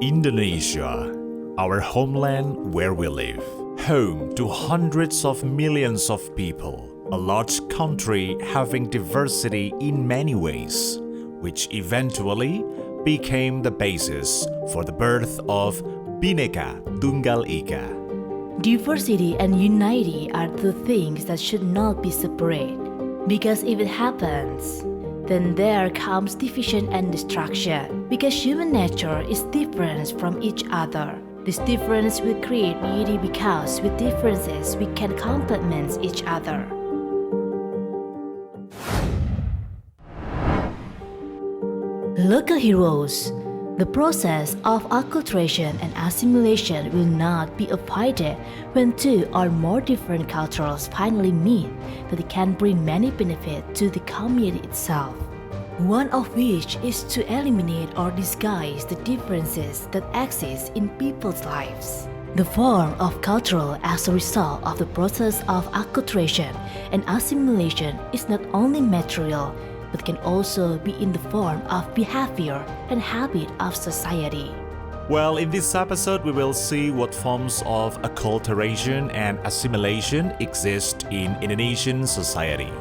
Indonesia, our homeland where we live, home to hundreds of millions of people, a large country having diversity in many ways, which eventually became the basis for the birth of Bhinneka Tunggal Ika. Diversity and unity are two things that should not be separate, because if it happens, then there comes division and destruction, because human nature is different from each other. This difference will create unity because with differences we can complement each other. Local heroes. The process of acculturation and assimilation will not be avoided when two or more different cultures finally meet, that it can bring many benefits to the community itself. One of which is to eliminate or disguise the differences that exist in people's lives. The form of cultural as a result of the process of acculturation and assimilation is not only material, but can also be in the form of behavior and habit of society. Well, in this episode, we will see what forms of acculturation and assimilation exist in Indonesian society.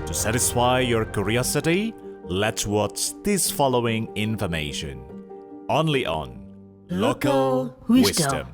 To satisfy your curiosity, let's watch this following information. Only on Local Wisdom.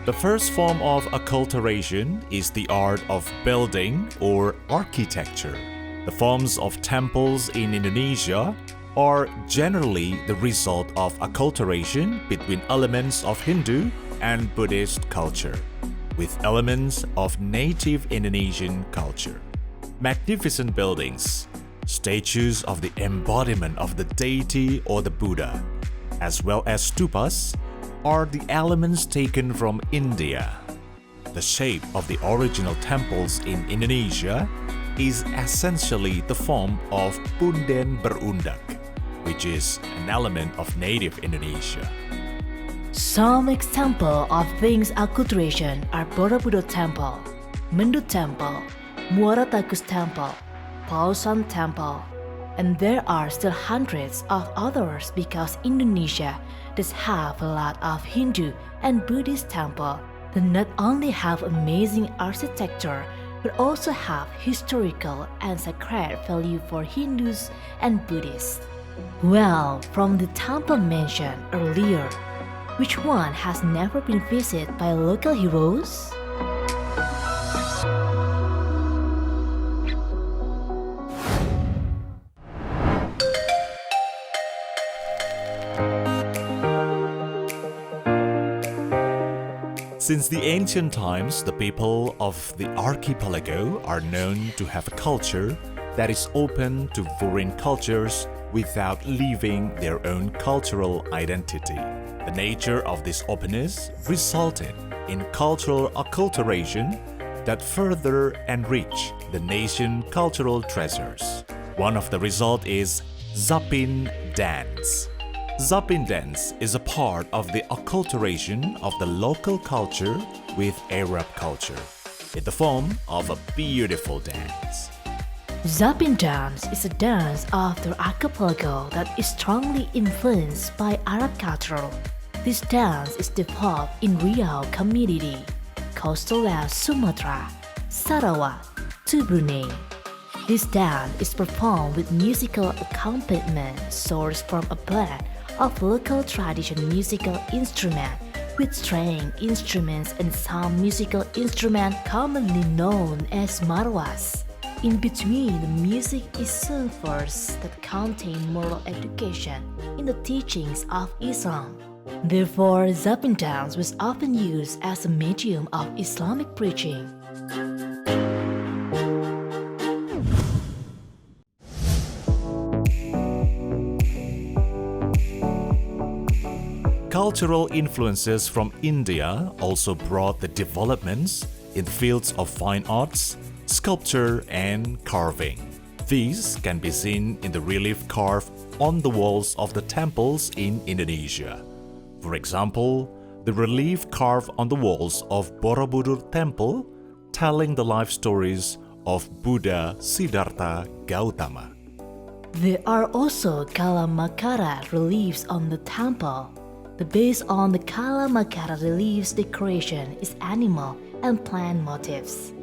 The first form of acculturation is the art of building or architecture. The forms of temples in Indonesia are generally the result of acculturation between elements of Hindu and Buddhist culture, with elements of native Indonesian culture. Magnificent buildings, statues of the embodiment of the deity or the Buddha, as well as stupas, are the elements taken from India. The shape of the original temples in Indonesia is essentially the form of punden berundak, which is an element of native Indonesia. Some examples of things acculturation are Borobudur Temple, Mendut Temple, Muara Takus Temple, Pausan Temple, and there are still hundreds of others because Indonesia does have a lot of Hindu and Buddhist temples that not only have amazing architecture but also have historical and sacred value for Hindus and Buddhists. Well, from the temple mentioned earlier, which one has never been visited by local heroes? Since the ancient times, the people of the archipelago are known to have a culture that is open to foreign cultures without leaving their own cultural identity. The nature of this openness resulted in cultural acculturation that further enrich the nation's cultural treasures. One of the results is Zapin dance. Zapin dance is a part of the acculturation of the local culture with Arab culture, in the form of a beautiful dance. Zapin dance is a dance of the archipelago that is strongly influenced by Arab culture. This dance is developed in Riau community, coastal West Sumatra, Sarawak, to Brunei. This dance is performed with musical accompaniment sourced from a blend of local traditional musical instruments with string instruments and some musical instrument commonly known as marwas. In between, the music is sung verses that contain moral education in the teachings of Islam. Therefore, Zapin dance was often used as a medium of Islamic preaching. Cultural influences from India also brought the developments in the fields of fine arts, sculpture, and carving. These can be seen in the relief carved on the walls of the temples in Indonesia. For example, the relief carved on the walls of Borobudur Temple telling the life stories of Buddha Siddhartha Gautama. There are also Kalamakara reliefs on the temple. The base on the Kalamakara reliefs decoration is animal and plant motifs.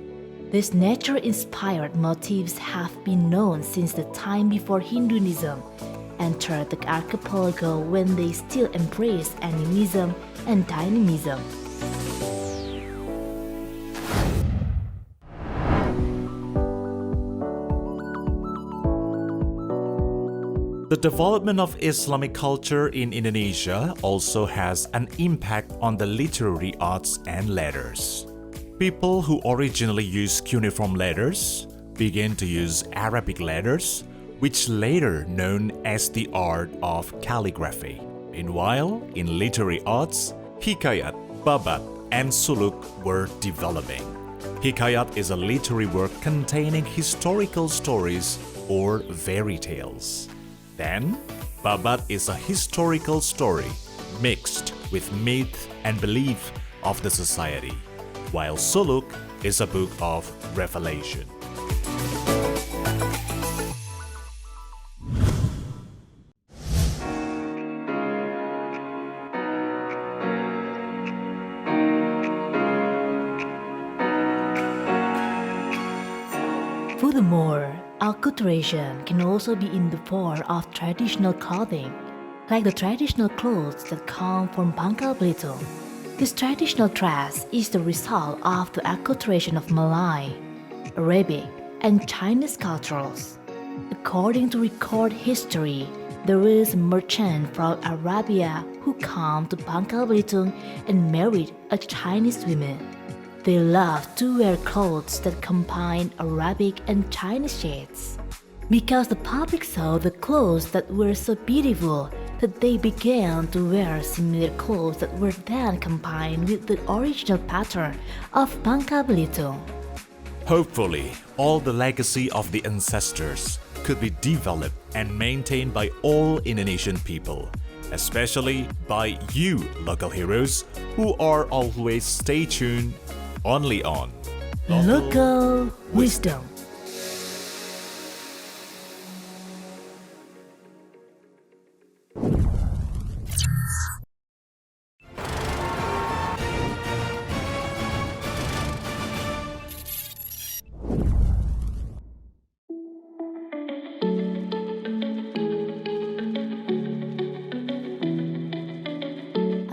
These nature-inspired motifs have been known since the time before Hinduism entered the archipelago, when they still embraced animism and dynamism. The development of Islamic culture in Indonesia also has an impact on the literary arts and letters. People who originally used cuneiform letters began to use Arabic letters, which later known as the art of calligraphy. Meanwhile, in literary arts, hikayat, babat, and suluk were developing. Hikayat is a literary work containing historical stories or fairy tales. Then, babat is a historical story mixed with myth and belief of the society, while suluk is a book of revelation. Furthermore, acculturation can also be in the form of traditional clothing, like the traditional clothes that come from Bangka Belitung. This traditional dress is the result of the acculturation of Malay, Arabic, and Chinese cultures. According to recorded history, there is a merchant from Arabia who came to Bangka Belitung and married a Chinese woman. They loved to wear clothes that combine Arabic and Chinese shades. Because the public saw the clothes that were so beautiful that they began to wear similar clothes that were then combined with the original pattern of Bangka Belitung. Hopefully, all the legacy of the ancestors could be developed and maintained by all Indonesian people, especially by you local heroes who are always stay tuned only on Local Wisdom.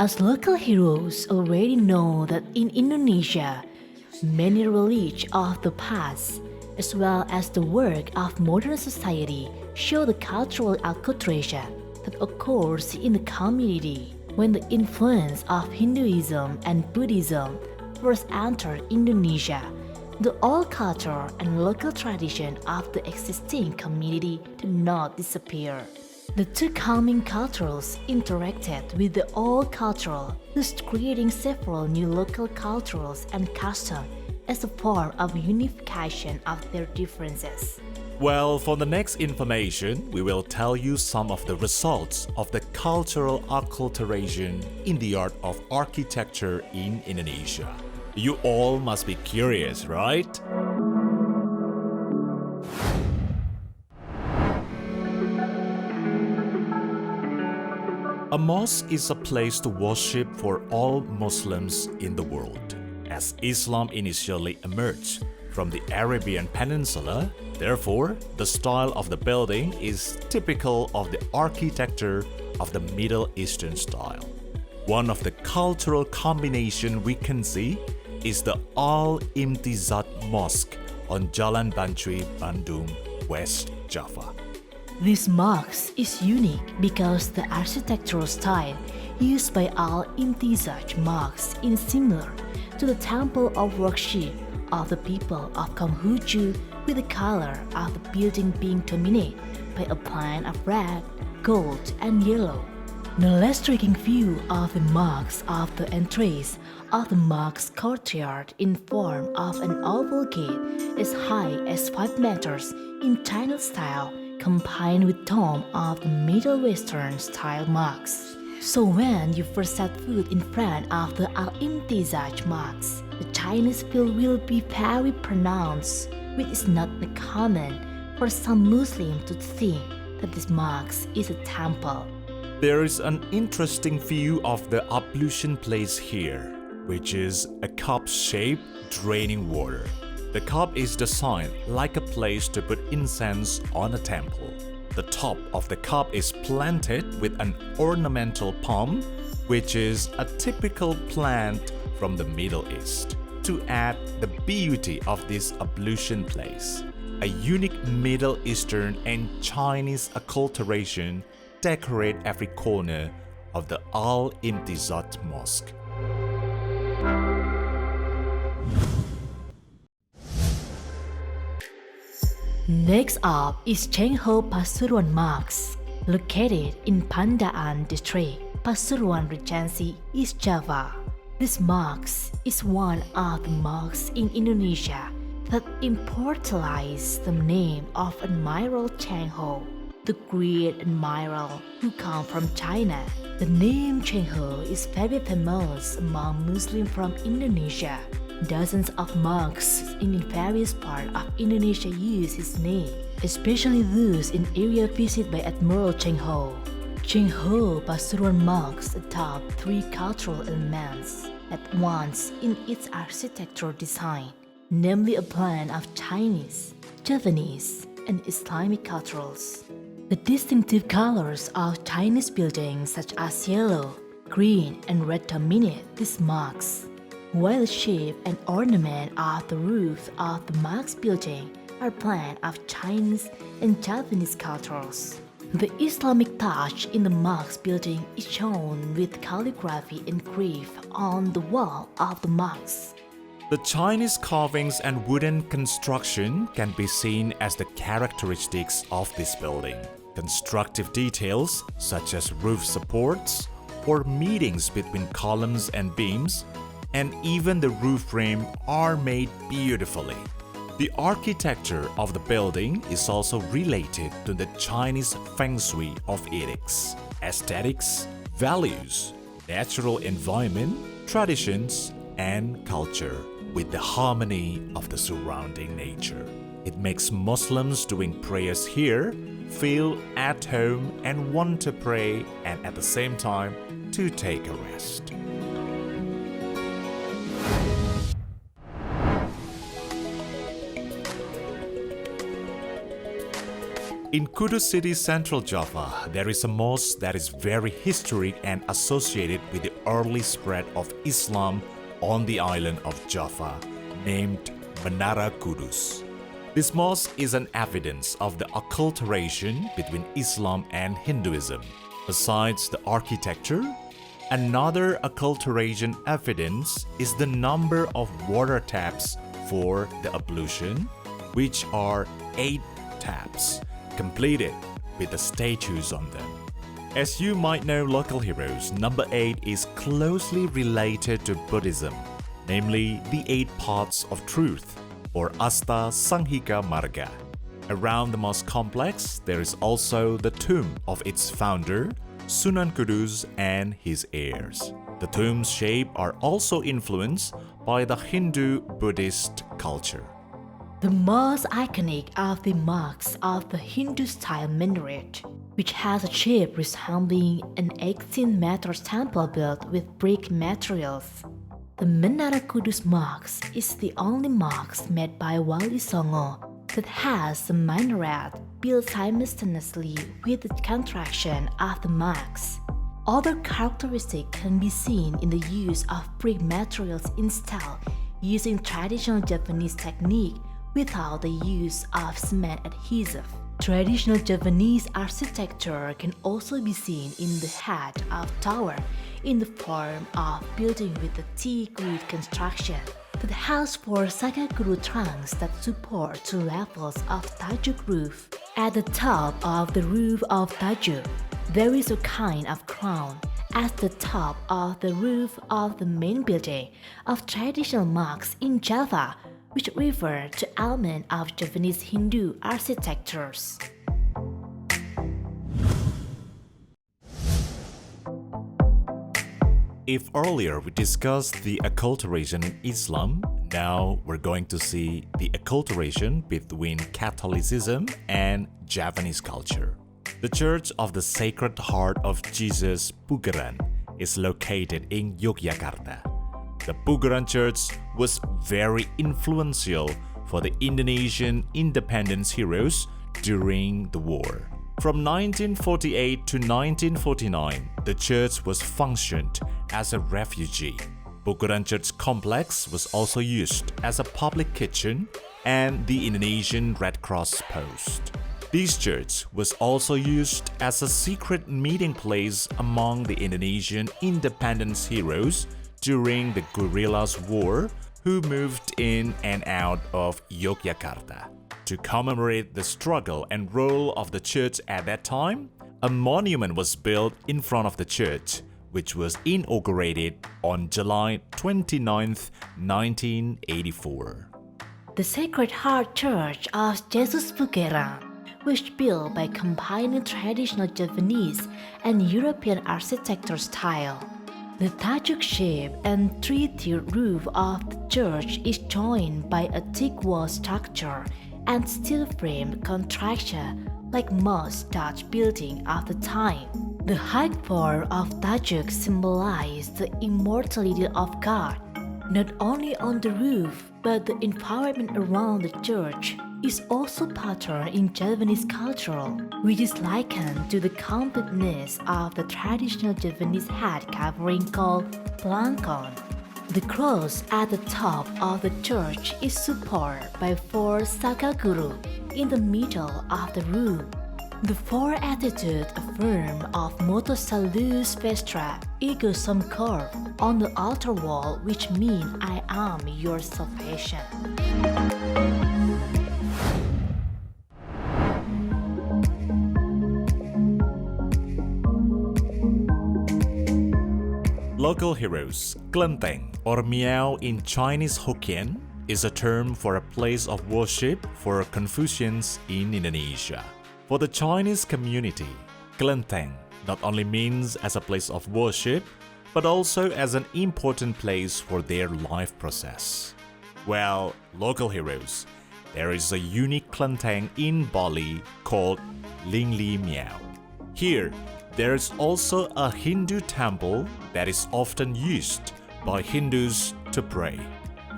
As local heroes already know that in Indonesia, many relics of the past, as well as the work of modern society, show the cultural acculturation that occurs in the community when the influence of Hinduism and Buddhism first entered Indonesia. The old culture and local tradition of the existing community did not disappear. The two coming cultures interacted with the old culture, thus creating several new local cultures and customs as a form of unification of their differences. Well, for the next information, we will tell you some of the results of the cultural acculturation in the art of architecture in Indonesia. You all must be curious, right? A mosque is a place to worship for all Muslims in the world. As Islam initially emerged from the Arabian Peninsula, therefore, the style of the building is typical of the architecture of the Middle Eastern style. One of the cultural combination we can see is the Al-Imtizat Mosque on Jalan Bantui, Bandung, West Java. This mosque is unique because the architectural style used by Al-Imtizat Mosque is similar to the temple of worship of the people of Konghucu, with the color of the building being dominated by a plan of red, gold, and yellow. The less striking view of the marks of the entrance of the marks courtyard in form of an oval gate as high as 5 meters in Chinese style combined with dome of the Middle Western style marks. So when you first set foot in front of the Al-Imtizaj marks, the Chinese feel will be very pronounced, which is not uncommon for some Muslims to think that this marks is a temple. There is an interesting view of the ablution place here, which is a cup-shaped draining water. The cup is designed like a place to put incense on a temple. The top of the cup is planted with an ornamental palm, which is a typical plant from the Middle East, to add the beauty of this ablution place. A unique Middle Eastern and Chinese acculturation decorate every corner of the Al-Imtizaj Mosque. Next up is Cheng Ho Pasuruan Marks, located in Pandaan District, Pasuruan Regency, East Java. This marks is one of the marks in Indonesia that immortalize the name of Admiral Cheng Ho, the great admiral who come from China. The name Cheng Ho is very famous among Muslims from Indonesia. Dozens of monks in various parts of Indonesia use his name, especially those in area visited by Admiral Cheng Ho. Cheng Ho Pasuruan monks adopt 3 cultural elements at once in its architectural design, namely a blend of Chinese, Javanese, and Islamic cultures. The distinctive colors of Chinese buildings such as yellow, green, and red dominate these marks, while the shape and ornament of the roof of the marks building are blend of Chinese and Javanese cultures. The Islamic touch in the marks building is shown with calligraphy engraved on the wall of the marks. The Chinese carvings and wooden construction can be seen as the characteristics of this building. Constructive details such as roof supports or meetings between columns and beams, and even the roof frame are made beautifully. The architecture of the building is also related to the Chinese feng shui of ethics, aesthetics, values, natural environment, traditions, and culture, with the harmony of the surrounding nature. It makes Muslims doing prayers here feel at home and want to pray, and at the same time to take a rest. In Kudus City, Central Java, there is a mosque that is very historic and associated with the early spread of Islam on the island of Java, named Menara Kudus. This mosque is an evidence of the acculturation between Islam and Hinduism. Besides the architecture, another acculturation evidence is the number of water taps for the ablution, which are 8 taps, completed with the statues on them. As you might know, local heroes, number 8 is closely related to Buddhism, namely the 8 paths of truth, or Asta Sanghika Marga. Around the mosque complex, there is also the tomb of its founder, Sunan Kudus, and his heirs. The tomb's shape are also influenced by the Hindu-Buddhist culture. The most iconic of the marks of the Hindu-style minaret, which has a shape resembling an 18-meter temple built with brick materials. The Menara Kudus marks is the only marks made by Wali Songo that has a minaret built simultaneously with the contraction of the marks. Other characteristics can be seen in the use of brick materials installed using traditional Japanese technique without the use of cement adhesive. Traditional Javanese architecture can also be seen in the head of tower in the form of building with the T-grid construction that has 4 Sakaguru trunks that support 2 levels of tajuk roof. At the top of the roof of tajuk, There is a kind of crown at the top of the roof of the main building of traditional mosques in Java, which refer to elements of Javanese Hindu architectures. If earlier we discussed the acculturation in Islam, now we're going to see the acculturation between Catholicism and Javanese culture. The Church of the Sacred Heart of Jesus Pugeran is located in Yogyakarta. The Pugeran Church was very influential for the Indonesian independence heroes during the war. From 1948 to 1949, the church was functioned as a refugee. Pugeran Church complex was also used as a public kitchen and the Indonesian Red Cross post. This church was also used as a secret meeting place among the Indonesian independence heroes during the guerrillas war who moved in and out of Yogyakarta. To commemorate the struggle and role of the church at that time, a monument was built in front of the church, which was inaugurated on July 29, 1984. The Sacred Heart Church of Jesus Pugeran, which built by combining traditional Javanese and European architecture style. The Tajuk shape and three-tiered roof of the church is joined by a thick wall structure and steel frame contraction like most Dutch buildings of the time. The high floor of Tajuk symbolized the immortality of God, not only on the roof, but the environment around the church is also patterned in Javanese culture, which is likened to the completeness of the traditional Javanese hat covering called plankon. The cross at the top of the church is supported by four sakaguru in the middle of the room. The four attitudes affirm of Motto Salus Vestra Ego Sum Curve on the altar wall, which mean I am your salvation. Local heroes, Klenteng or Miao in Chinese Hokkien, is a term for a place of worship for Confucians in Indonesia. For the Chinese community, Klenteng not only means as a place of worship, but also as an important place for their life process. Well, local heroes, there is a unique Klenteng in Bali called Lingli Miao. Here, there is also a Hindu temple that is often used by Hindus to pray.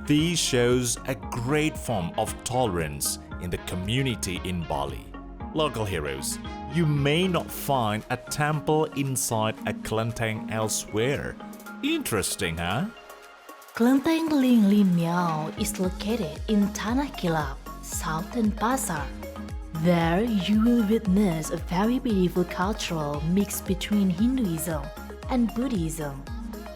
This shows a great form of tolerance in the community in Bali. Local heroes, you may not find a temple inside a Klenteng elsewhere. Interesting, huh? Klenteng Lingli Miao is located in Tanah Kilap, Southern Pasar. There you will witness a very beautiful cultural mix between Hinduism and Buddhism.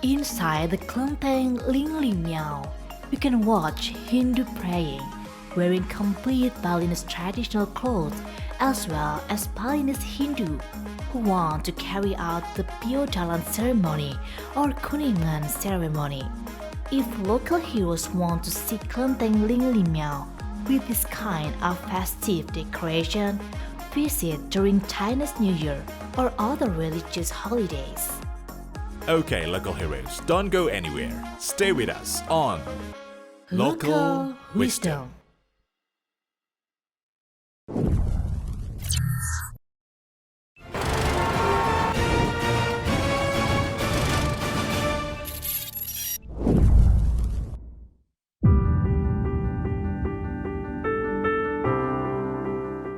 Inside the Klenteng Lingli Miao, you can watch Hindu praying, wearing complete Balinese traditional clothes, as well as Balinese Hindu who want to carry out the Piodalan ceremony or Kuningan ceremony. If local heroes want to see Klenteng Lingli Miao with this kind of festive decoration, visit during Chinese New Year or other religious holidays. Okay, local heroes, don't go anywhere. Stay with us on Local Wisdom.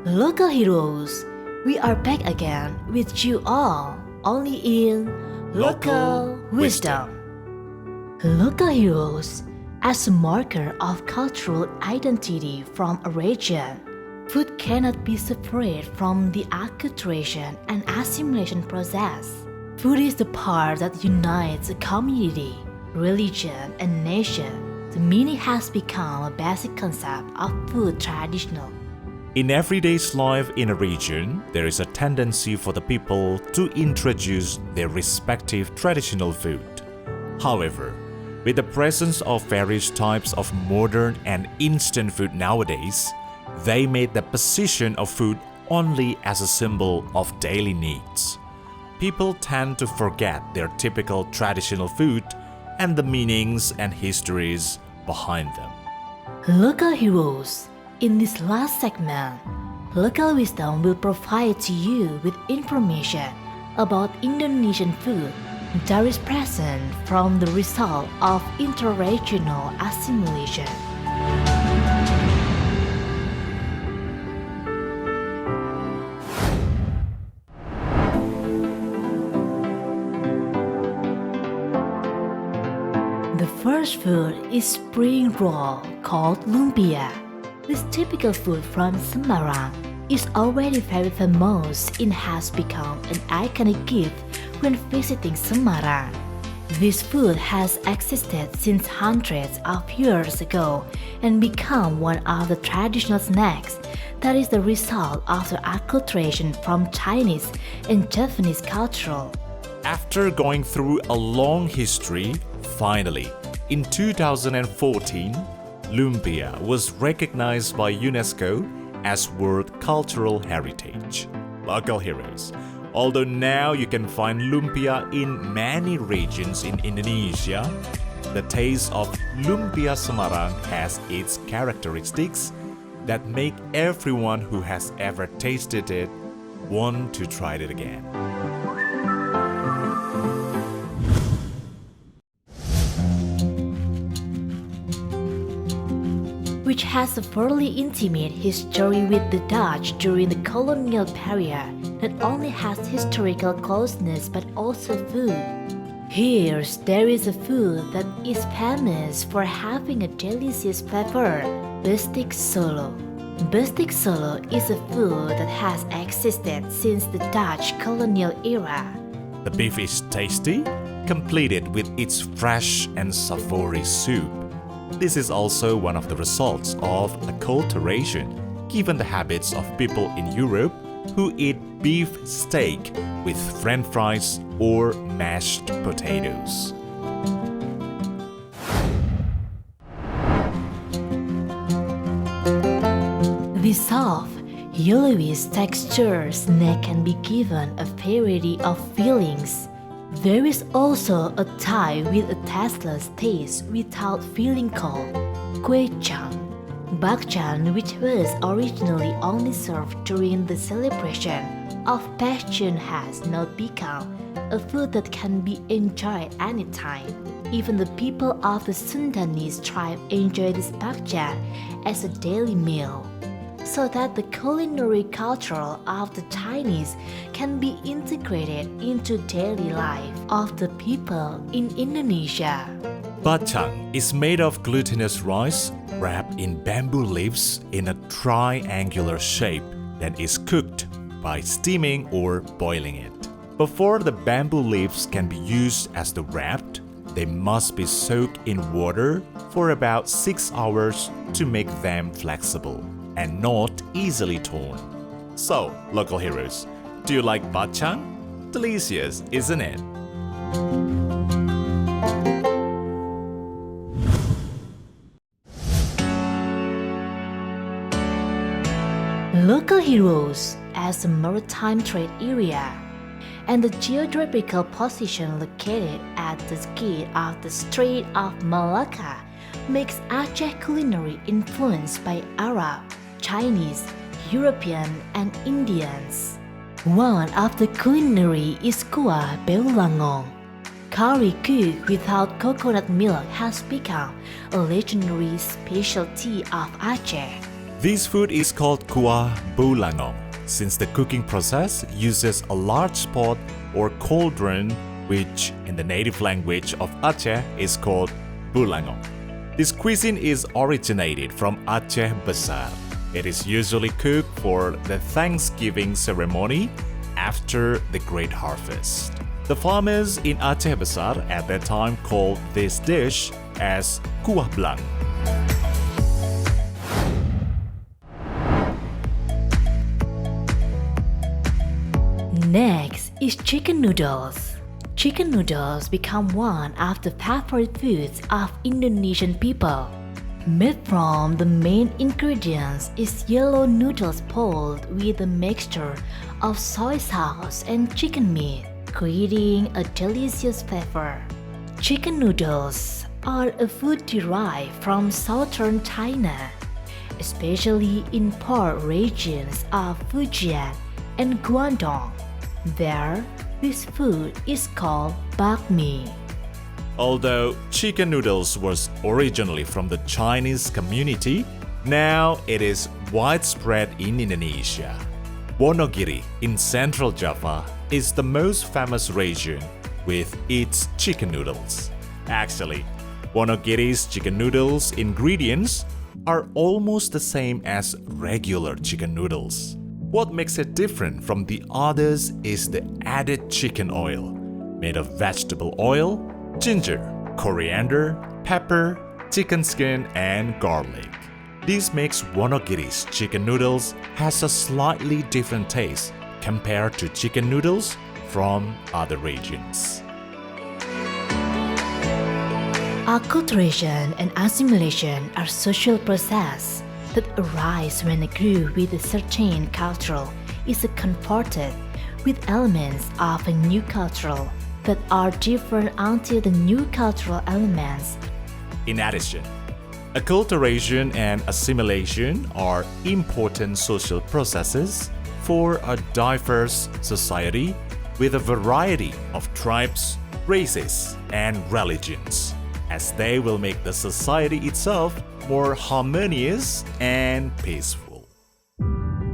Local heroes, we are back again with you all, only in Local Wisdom. Local heroes, as a marker of cultural identity from a region, food cannot be separate from the acculturation and assimilation process. Food is the part that unites a community, religion, and nation. The meaning has become a basic concept of food traditional. In everyday's life in a region, there is a tendency for the people to introduce their respective traditional food. However, with the presence of various types of modern and instant food nowadays, they made the position of food only as a symbol of daily needs. People tend to forget their typical traditional food and the meanings and histories behind them. Local heroes. In this last segment, Local Wisdom will provide to you with information about Indonesian food that is present from the result of interregional assimilation. The first food is spring roll called lumpia. This typical food from Semarang is already very famous and has become an iconic gift when visiting Semarang. This food has existed since hundreds of years ago and become one of the traditional snacks that is the result of the acculturation from Chinese and Japanese culture. After going through a long history, finally, in 2014, lumpia was recognized by UNESCO as World Cultural Heritage. Local heroes. Although now you can find lumpia in many regions in Indonesia, the taste of lumpia Semarang has its characteristics that make everyone who has ever tasted it want to try it again. Which has a fairly intimate history with the Dutch during the colonial period, not only has historical closeness but also food. Here, there is a food that is famous for having a delicious flavor, Bestik Solo. Bestik Solo is a food that has existed since the Dutch colonial era. The beef is tasty, completed with its fresh and savory soup. This is also one of the results of acculturation, given the habits of people in Europe who eat beef steak with French fries or mashed potatoes. This soft, yellowish texture snack can be given a variety of fillings. There is also a type with a tasteless taste without filling called Kway-chang. Bakchan, which was originally only served during the celebration of Passion, has now become a food that can be enjoyed anytime. Even the people of the Sundanese tribe enjoy this bakchan as a daily meal, so that the culinary culture of the Chinese can be integrated into daily life of the people in Indonesia. Bacang is made of glutinous rice wrapped in bamboo leaves in a triangular shape that is cooked by steaming or boiling it. Before the bamboo leaves can be used as the wrap, they must be soaked in water for about 6 hours to make them flexible and not easily torn. So, local heroes, do you like bacang? Delicious, isn't it? Local heroes as a maritime trade area and the geographical position located at the gate of the Strait of Malacca makes Aceh culinary influenced by Arab, Chinese, European, and Indians. One of the culinary is kuah beulangong. Curry cooked without coconut milk has become a legendary specialty of Aceh. This food is called kuah beulangong since the cooking process uses a large pot or cauldron, which in the native language of Aceh is called beulangong. This cuisine is originated from Aceh Besar. It is usually cooked for the Thanksgiving ceremony after the great harvest. The farmers in Aceh Besar at that time called this dish as kuah belang. Next is chicken noodles. Chicken noodles become one of the favorite foods of Indonesian people. Made from the main ingredients is yellow noodles boiled with a mixture of soy sauce and chicken meat, creating a delicious flavor. Chicken noodles are a food derived from southern China, especially in poor regions of Fujian and Guangdong. There, this food is called bak mi. Although chicken noodles was originally from the Chinese community, now it is widespread in Indonesia. Wonogiri in Central Java is the most famous region with its chicken noodles. Actually, Wonogiri's chicken noodles ingredients are almost the same as regular chicken noodles. What makes it different from the others is the added chicken oil, made of vegetable oil, ginger, coriander, pepper, chicken skin, and garlic. This makes Wonogiri's chicken noodles has a slightly different taste compared to chicken noodles from other regions. Acculturation and assimilation are social processes that arise when a group with a certain culture is confronted with elements of a new culture that are different until the new cultural elements. In addition, acculturation and assimilation are important social processes for a diverse society with a variety of tribes, races, and religions, as they will make the society itself more harmonious and peaceful.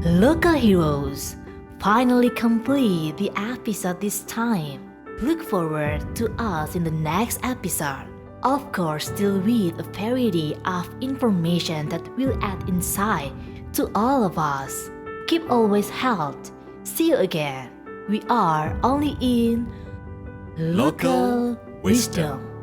Local heroes finally complete the episode this time. Look forward to us in the next episode. Of course, still with a variety of information that will add insight to all of us. Keep always healthy. See you again. We are only in Local Wisdom.